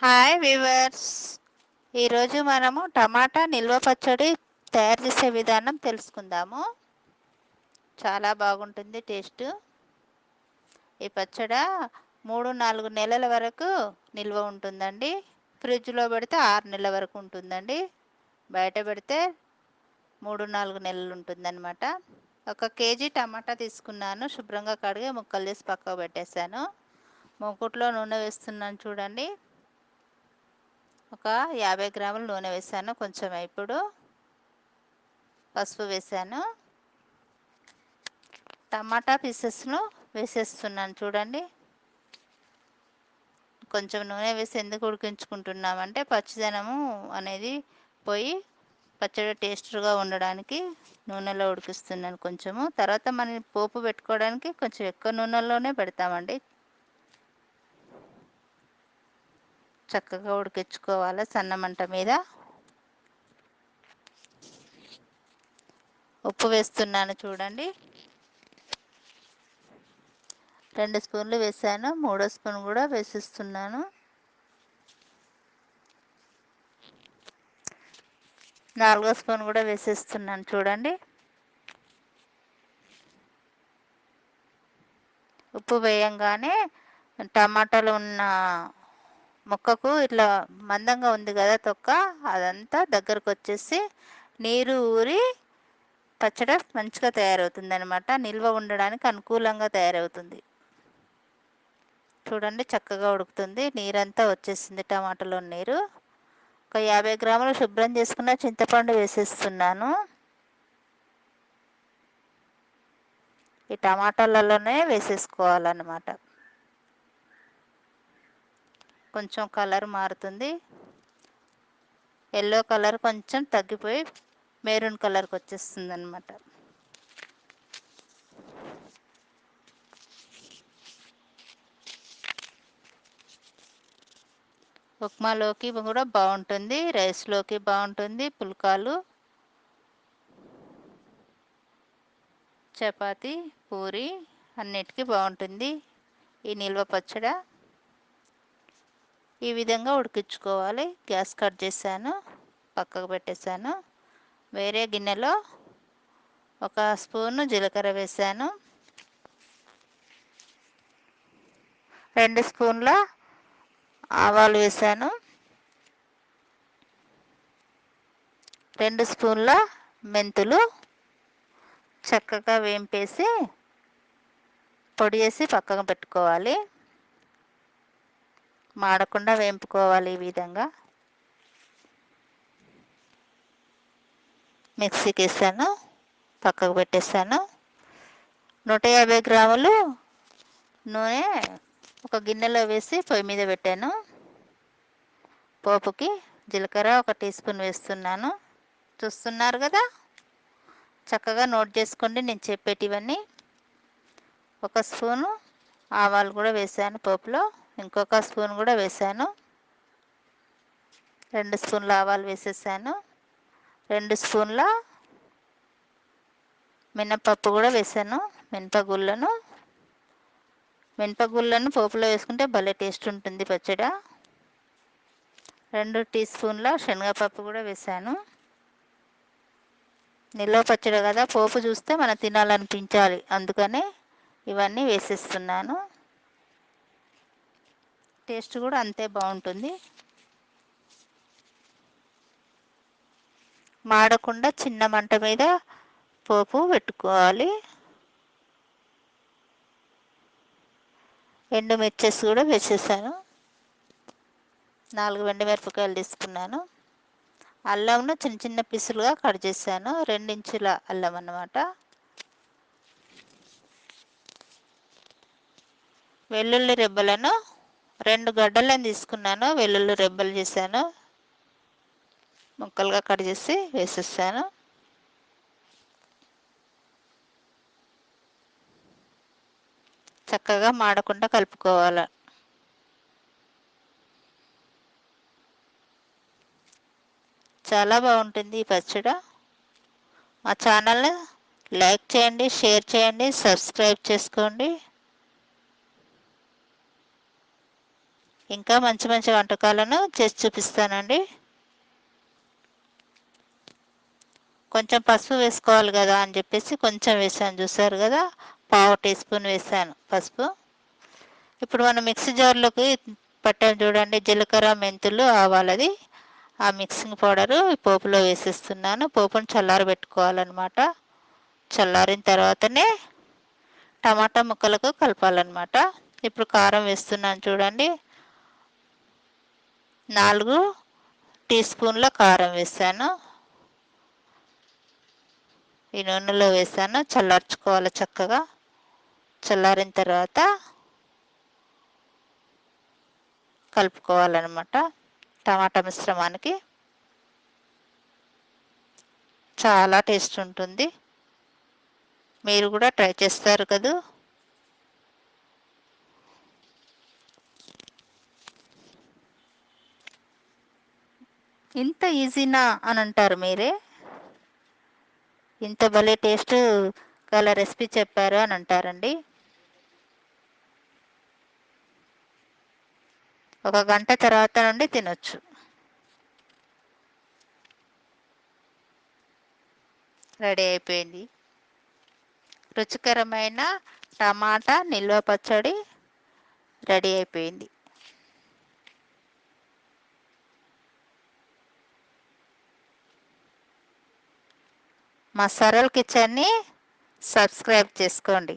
Hi viewers, ఈరోజు మనము టమాటా నిల్వ పచ్చడి తయారు చేసే విధానం తెలుసుకుందాము. చాలా బాగుంటుంది టేస్ట్. ఈ పచ్చడి 3-4 నెలల వరకు నిల్వ ఉంటుందండి. ఫ్రిడ్జ్లో పెడితే 6 నెలల వరకు ఉంటుందండి. బయట పెడితే 3-4 నెలలు ఉంటుందన్నమాట. 1 కేజీ టమాటా తీసుకున్నాను. శుభ్రంగా కడిగి ముక్కలు చేసి పక్కకు పెట్టేశాను. మూకుట్లో నూనె వేస్తున్నాను చూడండి. ఒక 50 గ్రాముల నూనె వేసాను. కొంచెం ఇప్పుడు పసుపు వేసాను. టమాటా పీసెస్ను వేసేస్తున్నాను చూడండి. కొంచెం నూనె వేసి ఎందుకు ఉడికించుకుంటున్నామంటే పచ్చిదనము అనేది పోయి పచ్చడి టేస్ట్గా ఉండడానికి నూనెలో ఉడికిస్తున్నాను కొంచెము. తర్వాత మనం పోపు పెట్టుకోవడానికి కొంచెం ఎక్కువ నూనెలోనే పెడతామండి. చక్కగా ఉడికించుకోవాలి సన్న మంట మీద. ఉప్పు వేస్తున్నాను చూడండి. 2 స్పూన్లు వేసాను. 3వ స్పూన్ కూడా వేసిస్తున్నాను. 4వ స్పూన్ కూడా వేసేస్తున్నాను చూడండి. ఉప్పు వేయంగానే టమాటాలు ఉన్న ముక్కకు ఇట్లా మందంగా ఉంది కదా తొక్క, అదంతా దగ్గరకు వచ్చేసి నీరు ఊరి పచ్చడి మంచిగా తయారవుతుంది అనమాట. నిల్వ ఉండడానికి అనుకూలంగా తయారవుతుంది. చూడండి చక్కగా ఉడుకుతుంది. నీరంతా వచ్చేసింది టమాటాలో నీరు. ఒక 50 గ్రాములు శుభ్రం చేసుకున్న చింతపండు వేసేస్తున్నాను. ఈ టమాటాలలోనే వేసేసుకోవాలన్నమాట. కొంచెం కలర్ మారుతుంది. ఎల్లో కలర్ కొంచెం తగ్గిపోయి మెరూన్ కలర్కి వచ్చేస్తుంది అనమాట. ఉప్మాలోకి కూడా బాగుంటుంది, రైస్లోకి బాగుంటుంది, పుల్కాలు, చపాతి, పూరి అన్నిటికీ బాగుంటుంది ఈ నిల్వ పచ్చడి. ఈ విధంగా ఉడికించుకోవాలి. గ్యాస్ కట్ చేశాను, పక్కకు పెట్టేశాను. వేరే గిన్నెలో 1 స్పూను జీలకర్ర వేసాను. 2 స్పూన్ల ఆవాలు వేసాను. 2 స్పూన్ల మెంతులు చక్కగా వేంపేసి పొడి చేసి పక్కన పెట్టుకోవాలి. మాడకుండా వేంపుకోవాలి. ఈ విధంగా మిక్సీకి వేసాను, పక్కకు పెట్టేసాను. 150 గ్రాములు నూనె ఒక గిన్నెలో వేసి పొయ్యి మీద పెట్టాను. పోపుకి జీలకర్ర 1 టీ స్పూన్ వేస్తున్నాను. చూస్తున్నారు కదా, చక్కగా నోట్ చేసుకోండి నేను చెప్పేటివన్నీ. 1 స్పూను ఆవాలు కూడా వేసాను పోపులో. ఇంకొక స్పూన్ కూడా వేసాను. 2 స్పూన్ల ఆవాలు వేసేసాను. 2 స్పూన్ల మినపప్పు కూడా వేసాను. మినపగుళ్ళను పోపులో వేసుకుంటే భలే టేస్ట్ ఉంటుంది పచ్చడి. 2 టీ స్పూన్ల శనగపప్పు కూడా వేసాను. నిల్వ పచ్చడి కదా, పోపు చూస్తే మనం తినాలనిపించాలి, అందుకనే ఇవన్నీ వేసేస్తున్నాను. టేస్ట్ కూడా అంతే బాగుంటుంది. మాడకుండా చిన్న మంట మీద పోపు పెట్టుకోవాలి. ఎండుమిర్చెస్ కూడా వేసేసాను. 4 ఎండుమిరపకాయలు తీసుకున్నాను. అల్లంను చిన్న చిన్న పీసులుగా కట్ చేశాను. 2 ఇంచుల అల్లం అన్నమాట. వెల్లుల్లి రెబ్బలను 2 గడ్డలను తీసుకున్నాను. వెల్లుల్లి రెబ్బలు చేశాను, ముక్కలుగా కట్ చేసి వేసేసాను. చక్కగా మాడకుండా కలుపుకోవాలి. చాలా బాగుంటుంది ఈ పచ్చడి. మా ఛానల్ని లైక్ చేయండి, షేర్ చేయండి, సబ్స్క్రైబ్ చేసుకోండి. ఇంకా మంచి మంచి వంటకాలను చేసి చూపిస్తానండి. కొంచెం పసుపు వేసుకోవాలి కదా అని చెప్పేసి కొంచెం వేసాను, చూసారు కదా, పావు టీ స్పూన్ వేసాను పసుపు. ఇప్పుడు మనం మిక్సీ జార్లోకి పట్టాను చూడండి, జీలకర్ర, మెంతులు, ఆవాలది ఆ మిక్సింగ్ పౌడరు పోపులో వేసేస్తున్నాను. పోపును చల్లారబెట్టుకోవాలన్నమాట. చల్లారిన తర్వాతనే టమాటా ముక్కలకు కలపాలన్నమాట. ఇప్పుడు కారం వేస్తున్నాను చూడండి, 4 టీ స్పూన్ల కారం వేసాను. ఈ నూనెలో వేసాను, చల్లార్చుకోవాలి చక్కగా. చల్లారిన తర్వాత కలుపుకోవాలన్నమాట. టమాటా మిశ్రమానికి చాలా టేస్ట్ ఉంటుంది. మీరు కూడా ట్రై చేస్తారు కదూ. ఇంత ఈజీనా అని అంటారు మీరే. ఇంత భలే టేస్ట్ గల రెసిపీ చెప్పారు అని అంటారండి. 1 గంట తర్వాత నుండి తినొచ్చు. రెడీ అయిపోయింది. రుచికరమైన టమాటా నిల్వ పచ్చడి రెడీ అయిపోయింది. మా సరల్ కిచెన్ని సబ్స్క్రైబ్ చేసుకోండి.